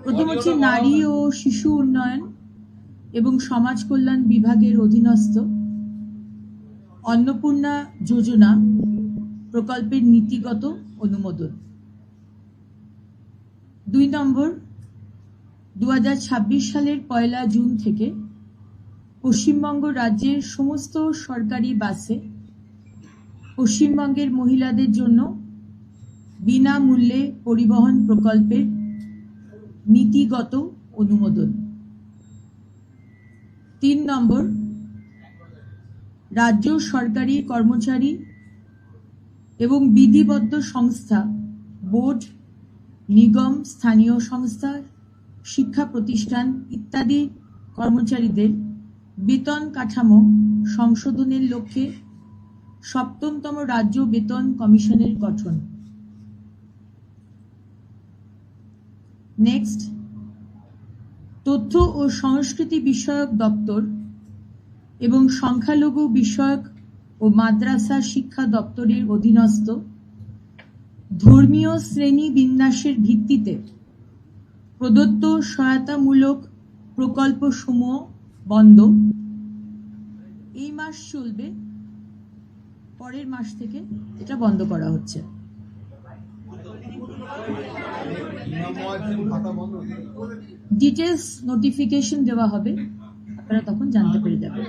প্রথম হচ্ছে নারী ও শিশু উন্নয়ন এবং সমাজ কল্যাণ বিভাগের অধীনস্থ অন্নপূর্ণা যোজনা প্রকল্পের নীতিগত অনুমোদন। 2 নম্বর, 2026 সালের 1 জুন থেকে পশ্চিমবঙ্গ রাজ্যের সমস্ত সরকারি বাসে পশ্চিমবঙ্গের মহিলাদের জন্য বিনামূল্যে পরিবহন প্রকল্পের নীতিগত অনুমোদন। 3 নম্বর, রাজ্য সরকারি কর্মচারী এবং বিধিবদ্ধ সংস্থা, বোর্ড, নিগম, স্থানীয় সংস্থা, শিক্ষা প্রতিষ্ঠান ইত্যাদি কর্মচারীদের বেতন কাঠামো সংশোধনের লক্ষ্যে 7তম রাজ্য বেতন কমিশনের গঠন। নেক্সট, তথ্য ও সংস্কৃতি বিষয়ক দপ্তর এবং সংখ্যালঘু বিষয়ক ও মাদ্রাসা শিক্ষা দপ্তরের অধীনস্থ ধর্মীয় শ্রেণী বিন্যাসের ভিত্তিতে প্রদত্ত সহায়তামূলক প্রকল্পসমূহ বন্ধ। এই মাস চলবে, পরের মাস থেকে এটা বন্ধ করা হচ্ছে। ডিটেলস নোটিফিকেশন দেওয়া হবে, আপনারা তখন জানতে পেরে যাবেন।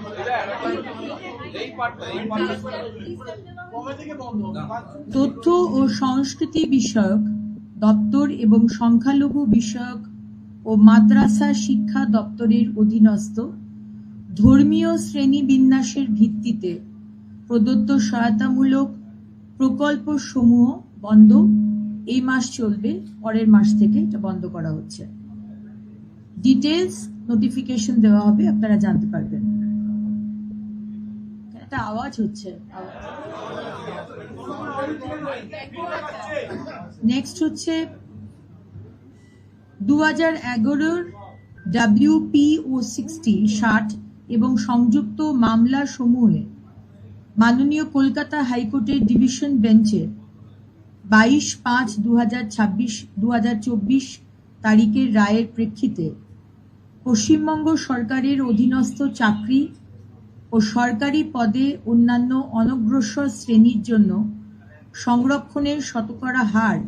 তথ্য ও সংস্কৃতি বিষয়ক দপ্তর এবং সংখ্যালঘু বিষয়ক ও মাদ্রাসা শিক্ষা দপ্তরের অধীনস্থ ধর্মীয় শ্রেণীবিন্যাসের ভিত্তিতে প্রদত্ত সহায়তামূলক প্রকল্পসমূহ বন্ধ। এই মাস চলবে, পরের মাস থেকে এটা বন্ধ করা হচ্ছে। ডিটেলস নোটিফিকেশন দেওয়া হবে, আপনারা জানতে পারবেন। একটা আওয়াজ হচ্ছে। নেক্সট হচ্ছে 2011 WPO 60 এবং সংযুক্ত মামলা সমূহে মাননীয় কলকাতা হাইকোর্টের ডিভিশন বেঞ্চে 22/5/2024 তারিখের রায়ের প্রেক্ষিতে পশ্চিমবঙ্গ সরকারের অধীনস্থ চাকরি ও সরকারি পদে অন্যান্য অনগ্রসর শ্রেণীর জন্য সংরক্ষণের শতকরা হার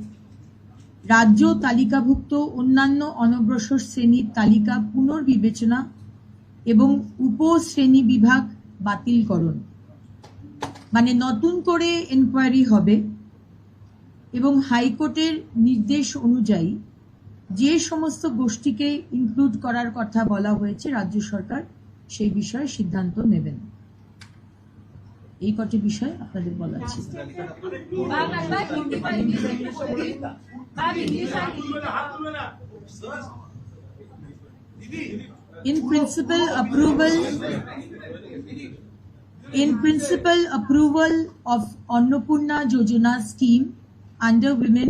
রাজ্য তালিকাভুক্ত অন্যান্য অনগ্রসর শ্রেণীর তালিকা পুনর্বিবেচনা এবং উপশ্রেণী বিভাগ বাতিলকরণ, মানে নতুন করে এনকোয়ারি হবে এবং হাইকোর্টের নির্দেশ অনুযায়ী যে সমস্ত গোষ্ঠীকে ইনক্লুড করার কথা বলা হয়েছে রাজ্য সরকার সেই বিষয়ে সিদ্ধান্ত নেবেন। এই কটি বিষয় আপনাদের বলা ছিল। In principle, approval of Annapurna Yojana scheme under Women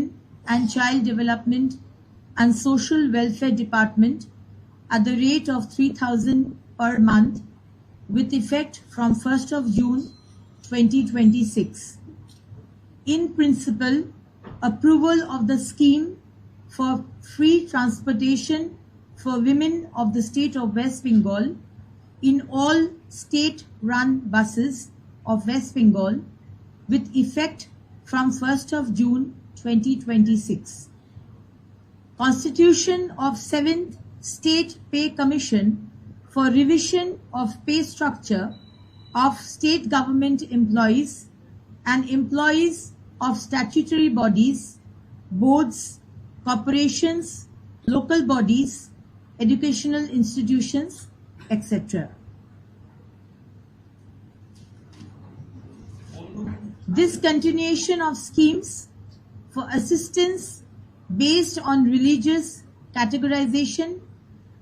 and Child Development and Social Welfare Department at the rate of 3,000 per month with effect from 1st of June 2026. In principle, approval of the scheme for free transportation for women of the state of West Bengal in all state-run buses of West Bengal with effect from 1st of June 2026. Constitution of 7th State Pay Commission for revision of pay structure of state government employees and employees of statutory bodies, boards, corporations, local bodies, educational institutions, etc. Discontinuation of schemes for assistance based on religious categorization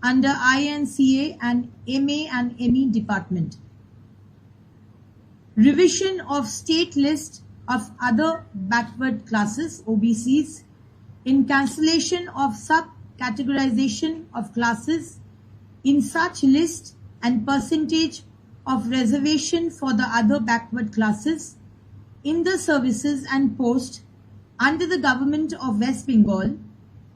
under INCA and MA and ME department. Revision of state list of other backward classes, OBCs, in cancellation of sub-categorization of classes in such list and percentage of reservation for the other backward classes in the services and post under the government of West Bengal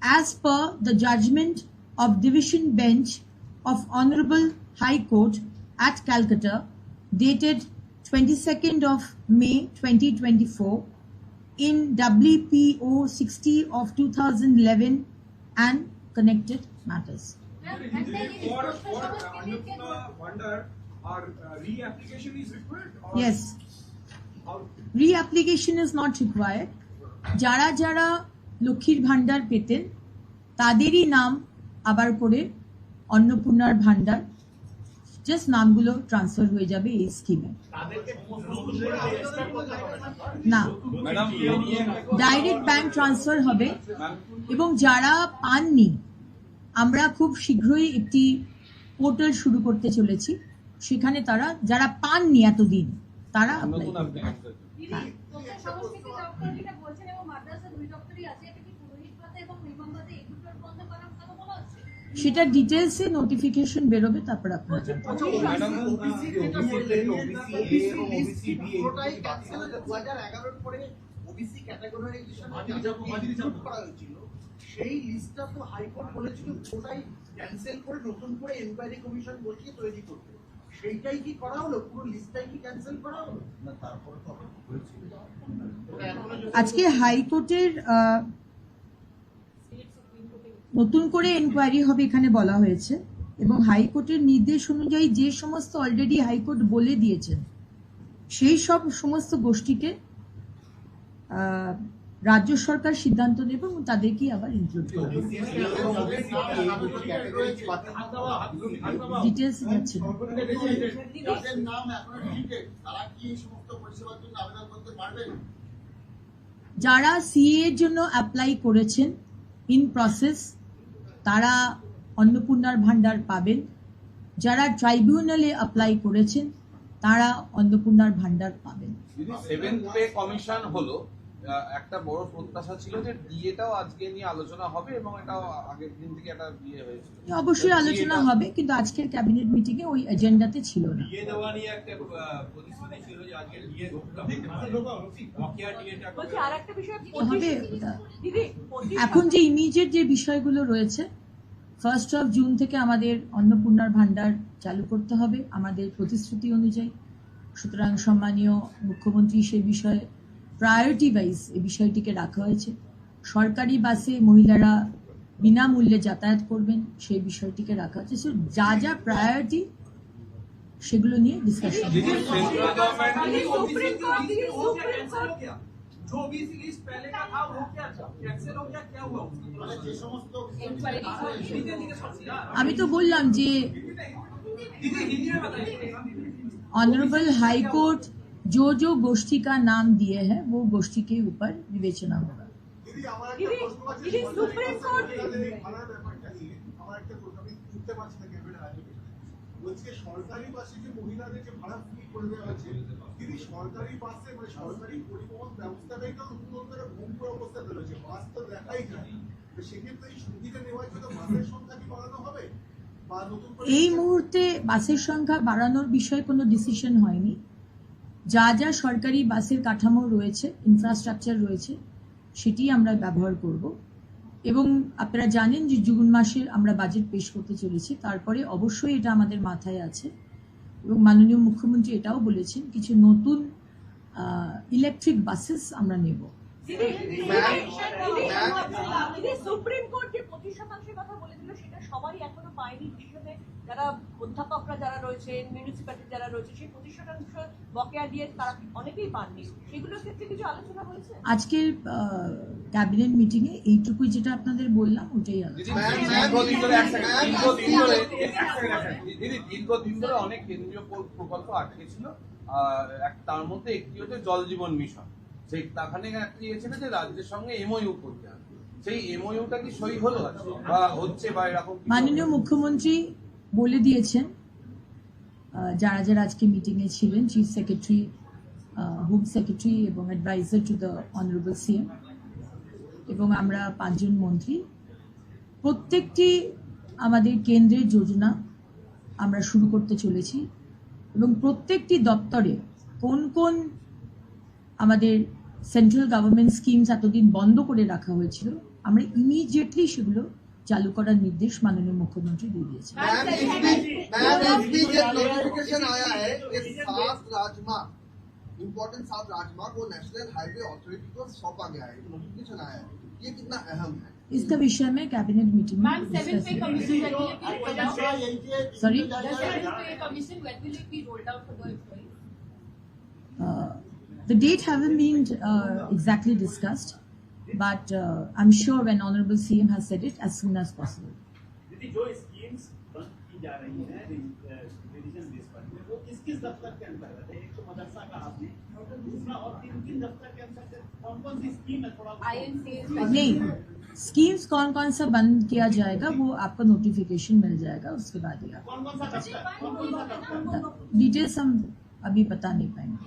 as per the judgment of Division Bench of Honorable High Court at Calcutta, dated 22nd of May 2024, in WPO 60 of 2011 and connected matters. For Annapurna Bhandar, our reapplication is required? Or Yes, how? reapplication is not required. যারা যারা লক্ষ্মীর ভান্ডার পেতেন তাদেরই নাম আবার করে অন্নপূর্ণার ভান্ডার just নামগুলো ট্রান্সফার হয়ে যাবে এই স্কিমে। না, ডাইরেক্ট ব্যাংক ট্রান্সফার হবে এবং যারা পাননি আমরা খুব শীঘ্রই একটি পোর্টাল শুরু করতে চলেছি, সেখানে তারা যারা পাননি এতদিন তারা apply করবে। হ্যাঁ। সেটা ডিটেলসে নোটিফিকেশন বেরোবে, তারপর আপনারা জানতে সেই লিস্টটা তো হাইকোর্ট বলেছিল ওটাই ক্যান্সেল করে নতুন করে এনকোয়ারি কমিশন বসিয়ে তৈরি করতে, সেইটাই কি করা হলো? পুরো লিস্টটাই কি ক্যান্সেল করা হলো? না, তারপরে তো আজকে হাইকোর্টের নতুন করে এনকোয়ারি হবে এখানে বলা হয়েছে এবং হাইকোর্টের নির্দেশ অনুযায়ী যে সমস্ত অলরেডি হাইকোর্ট বলে দিয়েছেন সেই সব সমস্ত গোষ্ঠীকে রাজ্য সরকার সিদ্ধান্ত নেবে এবং তাদেরকে আবার ইনক্লুড করবে। ডিটেলস যাচ্ছে না। যারা সিএ এর জন্য অ্যাপ্লাই করেছেন ইন প্রসেস তারা অন্নপূর্ণার ভান্ডার পাবেন, যারা ট্রাইব্যুনালে অ্যাপ্লাই করেছেন তারা অন্নপূর্ণার ভান্ডার পাবেন। সেভেন্থ পে কমিশন হলো একটা বড় প্রত্যাশা ছিল যে ডিএটাও আজকে নিয়ে আলোচনা হবে এবং এটাও আগের দিন থেকে একটা বিয়ে হয়েছিল। অবশ্যই আলোচনা হবে, কিন্তু আজকের ক্যাবিনেট মিটিং এ ওই এজেন্ডাতে ছিল না। ডিএ দেওয়া নিয়ে একটা প্রতিশ্রুতি ছিল যে আজকে ডিএ বকেয়া ডিএটা বলছি আরেকটা বিষয় হবে দিদি এখন যে ইমিডিয়েট যে বিষয়গুলো রয়েছে 1st of জুন থেকে আমাদের অন্নপূর্ণার ভান্ডার চালু করতে হবে আমাদের প্রতিশ্রুতি অনুযায়ী। সুতরাং সম্মানীয় মুখ্যমন্ত্রী সেই বিষয়ে প্রায়োরিটি ওয়াইজ এই বিষয়টিকে রাখা হয়েছে। সরকারি বাসে মহিলারা বিনামূল্যে যাতায়াত করবেন সেই বিষয়টিকে রাখা হয়েছে। সো যা যা প্রায়োরিটি সেগুলো নিয়ে ডিসকাশন। जो भी लिस्ट पहले का था वो क्या था? कैंसिल हो गया, क्या हुआ? যে সমস্ত আমি তো বললাম যে ऑनरेबल हाई कोर्ट जो गोष्ठी का नाम दिए है वो गोष्ठी के ऊपर विवेचना होगा। সুপ্রিম কোর্ট সরকারি বাসে যে মহিলাদের যে ভাড়া ফ্রি করে দেওয়া হয়েছে, কিন্তু সরকারি বাসে মানে সরকারি পরিবহন ব্যবস্থাটাই তো নতুন করে ভঙ্গুর অবস্থাতে রয়েছে, বাস তো দেখাই যায়। সেক্ষেত্রে এই সুবিধা নেওয়ার জন্য বাসের সংখ্যা কি বাড়ানো হবে? এই মুহূর্তে বাসের সংখ্যা বাড়ানোর বিষয়ে কোনো ডিসিশন হয়নি। যা যা সরকারি বাসের কাঠামো রয়েছে, ইনফ্রাস্ট্রাকচার রয়েছে, সেটি আমরা ব্যবহার করব এবং আপনারা জানেন যে জুন মাসে আমরা বাজেট পেশ করতে চলেছি, তারপরে অবশ্যই এটা আমাদের মাথায় আছে এবং মাননীয় মুখ্যমন্ত্রী এটাও বলেছেন কিছু নতুন ইলেকট্রিক বাসেস আমরা নেব। সুপ্রিম কোর্ট যে 25% কথা বলেছিল সেটা সবাই এখনো পায়নি, বিশেষত যারা অধ্যাপকরা যারা রয়েছেন, মিউনিসিপ্যালিটি যারা রয়েছে, সেই 25% বকেয়া দিয়ে তারা অনেকেই পাননি। সেগুলোর ক্ষেত্রে কিছু আলোচনা হয়েছে আজকের ক্যাবিনেট মিটিং এ? এইটুকুই যেটা আপনাদের বললাম ওটাই দীর্ঘদিন ধরে অনেক কেন্দ্রীয় প্রকল্প আটকে ছিল, তার মধ্যে একটি হচ্ছে জল জীবন মিশন। সেই তাখানে একটি ছিল যে রাজ্যের সঙ্গে এমওইউ করতে হবে, সেই এমওইউটা কি সই হলো বা হচ্ছে বা এরকম? মাননীয় মুখ্যমন্ত্রী বলে দিয়েছেন যারা যারা আজকে মিটিং এ ছিলেন, চিফ সেক্রেটারি, হোম সেক্রেটারি এবং adviser to the honourable CM এবং আমরা 5 জন মন্ত্রী, প্রত্যেকটি আমাদের কেন্দ্রের যোজনা আমরা শুরু করতে চলেছি এবং প্রত্যেকটি দপ্তরে কোন কোন আমাদের সেন্ট্রাল গভর্নমেন্ট স্কিমস এতদিন বন্ধ করে রাখা হয়েছিল আমরা ইমিডিয়েটলি সেগুলো চালু করার निर्देश माननीय मुख्यमंत्री দিয়ে দিয়েছেন। नोटिफिकेशन आया है कि 7 राजमार्ग इम्पोर्टेंट 7 राजमार्ग को नेशनल हाईवे अथॉरिटी को सौंपा गया है, नोटिफिकेशन आया है, ये कितना अहम है? इसका विषय में कैबिनेट मीटिंग में Ma'am, 7 pay commission when will it be rolled out? Sorry? The 7 pay commission when will it be rolled out for the employees? The date haven't been exactly discussed, but I'm sure when Honorable CM has said it, as soon as possible. दीदी जो schemes बंद की जा रही हैं revision base पर वो किस दफ्तर के अंतर्गत है? एक तो मदरसा का आपने और दूसरा और तीन दफ्तर के अंतर्गत कौन सी स्कीम है थोड़ा INCA नहीं, स्कीम्स कौन कौन सा बंद किया जाएगा वो आपको नोटिफिकेशन मिल जाएगा, उसके बाद ही आप कौन सा दफ्तर डिटेल्स हम अभी बता नहीं पाएंगे।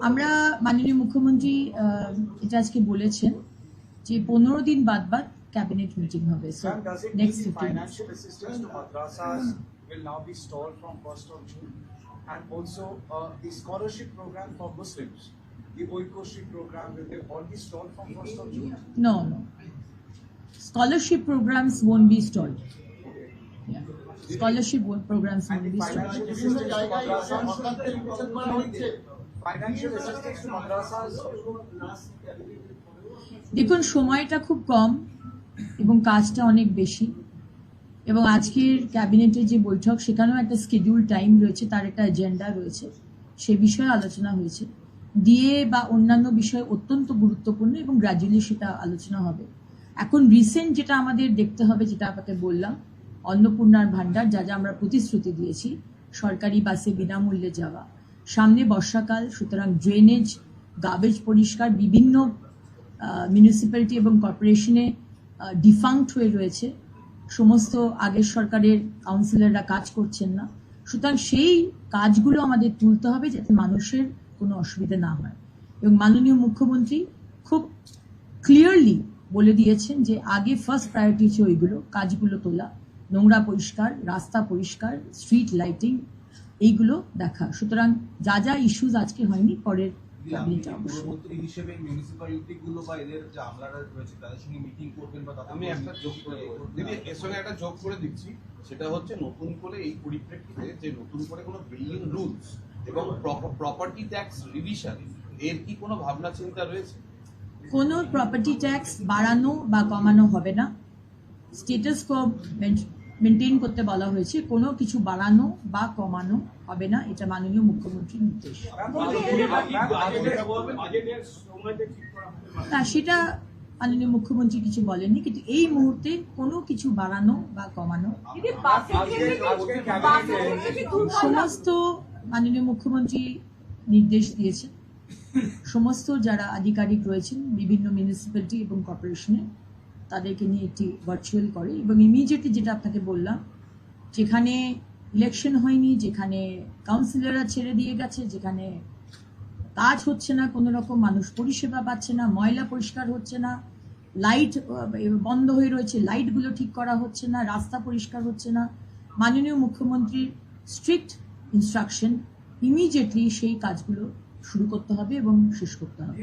আমরা মাননীয় মুখ্যমন্ত্রী এটা আজকে বলেছেন যে 15 দিন বাদ ক্যাবিনেট মিটিং হবে। So Ma'am, does it next mean financial assistance to madrasas will now be stalled from 1st of June? And also the scholarship program for Muslims, the Oikoshi program, will they all be stalled from 1st of June? No. Scholarship programs won't be stalled. Yeah. Scholarship programs won't be stalled. Financial assistance to madrasas. Financial assistance to madrasas. দেখুন সময়টা খুব কম এবং কাজটা অনেক বেশি, এবং আজকের ক্যাবিনেটের যে বৈঠক সেখানেও একটা স্কেডিউল টাইম রয়েছে, তার একটা এজেন্ডা রয়েছে, সে বিষয়ে আলোচনা হয়েছে। ডিএ বা অন্যান্য বিষয় অত্যন্ত গুরুত্বপূর্ণ এবং গ্র্যাজুয়ালি সেটা আলোচনা হবে। এখন রিসেন্ট যেটা আমাদের দেখতে হবে, যেটা আপনাকে বললাম, অন্নপূর্ণার ভান্ডার যা যা আমরা প্রতিশ্রুতি দিয়েছি, সরকারি বাসে বিনামূল্যে যাওয়া, সামনে বর্ষাকাল, সুতরাং ড্রেনেজ, গার্বেজ পরিষ্কার, বিভিন্ন মিউনিসিপ্যালিটি এবং কর্পোরেশনে ডিফাঙ্ক্ট হয়ে রয়েছে, সমস্ত আগের সরকারের কাউন্সিলররা কাজ করছেন না, সুতরাং সেই কাজগুলো আমাদের তুলতে হবে যাতে মানুষের কোনো অসুবিধা না হয়। এবং মাননীয় মুখ্যমন্ত্রী খুব ক্লিয়ারলি বলে দিয়েছেন যে আগে ফার্স্ট প্রায়োরিটি হচ্ছে ওইগুলো কাজগুলো তোলা, নোংরা পরিষ্কার, রাস্তা পরিষ্কার, স্ট্রিট লাইটিং, এইগুলো দেখা। সুতরাং যা যা ইস্যুজ আজকে হয়নি পরের ক্যাবিনেটে অবশ্যই। মন্ত্রী হিসেবে মিউনিসিপ্যালিটি গুলো বা এদের যে আমলারা রয়েছে তাদের সঙ্গে মিটিং করবেন বা আমি একটা যোগ করে দিদি এর সঙ্গে একটা যোগ করে দিচ্ছি, সেটা হচ্ছে নতুন করে এই পরিপ্রেক্ষিতে যে নতুন করে কোনো বিল্ডিং রুলস এবং প্রপার্টি ট্যাক্স রিভিশন এর কি কোনো ভাবনা চিন্তা রয়েছে? কোনো প্রপার্টি ট্যাক্স বাড়ানো বা কমানো হবে না, স্ট্যাটাস কো মেনটেন করতে বলা হয়েছে, কোনো কিছু বাড়ানো বা কমানো হবে না, এটা মাননীয় মুখ্যমন্ত্রীর নির্দেশ। না, সেটা মাননীয় মুখ্যমন্ত্রী কিছু বলেননি, কিন্তু এই মুহূর্তে কোনো কিছু বাড়ানো বা কমানো সমস্ত মাননীয় মুখ্যমন্ত্রী নির্দেশ দিয়েছেন। সমস্ত যারা আধিকারিক রয়েছেন বিভিন্ন মিউনিসিপ্যালিটি এবং কর্পোরেশনে তাদেরকে নিয়ে একটি ভার্চুয়াল করে, এবং ইমিডিয়েটলি যেটা আপনাকে বললাম, যেখানে ইলেকশন হয়নি, যেখানে কাউন্সিলররা ছেড়ে দিয়ে গেছে, যেখানে কাজ হচ্ছে না, কোনো রকম মানুষ পরিষেবা পাচ্ছে না, ময়লা পরিষ্কার হচ্ছে না, লাইট বন্ধ হয়ে রয়েছে, লাইটগুলো ঠিক করা হচ্ছে না, রাস্তা পরিষ্কার হচ্ছে না, মাননীয় মুখ্যমন্ত্রীর স্ট্রিক্ট ইনস্ট্রাকশন, ইমিডিয়েটলি সেই কাজগুলো শুরু করতে হবে এবং শেষ করতে হবে।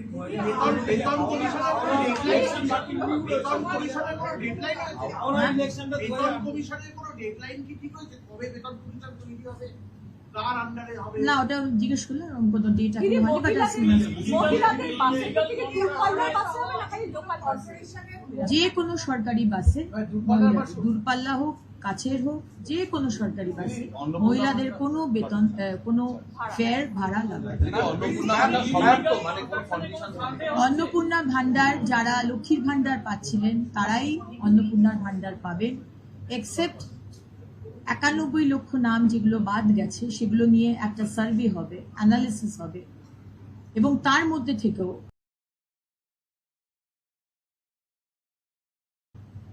না, ওটা জিজ্ঞেস করলে কোনো ডেট এখন হয়নি, বাট মহিলাদের বাসে থেকে দূরপাল্লার বাসে হবে না খালি লোকাল বাসে? যে কোনো সরকারি বাসে, দূরপাল্লা হোক কাছের হোক, যে কোনো সরকারি বাসে মহিলাদের কোনো বেতন কোনো ফেয়ার ভাড়া লাগবে না। অন্নপূর্ণা ভান্ডার যারা লক্ষ্মীর ভান্ডার পাচ্ছিলেন তারাই অন্নপূর্ণার ভান্ডার পাবেন, এক্সেপ্ট 91 লক্ষ নাম যেগুলো বাদ গেছে, সেগুলো নিয়ে একটা সার্ভে হবে, অ্যানালিসিস হবে, এবং তার মধ্যে থেকেও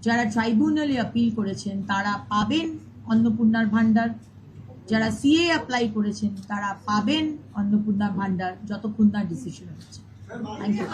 যারা ট্রাইব্যুনালে আপিল করেছেন তারা পাবেন অন্নপূর্ণার ভান্ডার, যারা সিএ অ্যাপ্লাই করেছেন তারা পাবেন অন্নপূর্ণার ভান্ডার যতক্ষণ না ডিসিশন হচ্ছে। Thank you.